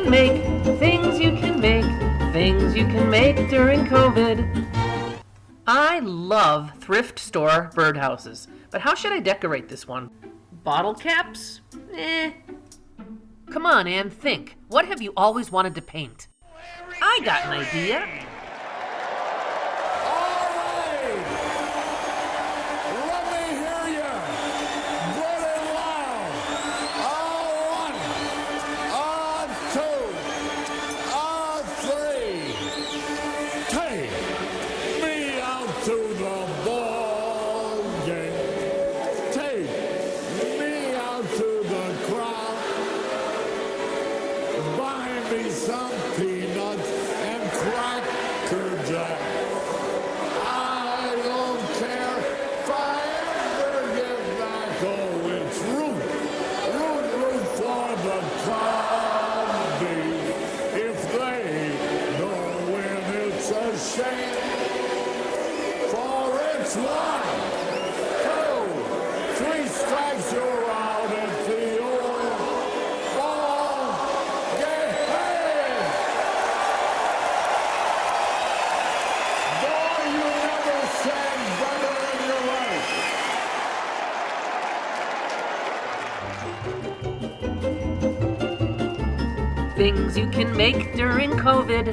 can make, things you can make, things you can make during COVID. I love thrift store birdhouses, but how should I decorate this one? Bottle caps? Come on, Ann, think. What have you always wanted to paint? I got an idea. Some peanuts and cracker jack. I don't care if I ever get back. Oh, it's root for the comedy. If they don't win, it's a shame. For it's 1, 2, 3 strikes, you're out at the old ball game. Things you can make during COVID.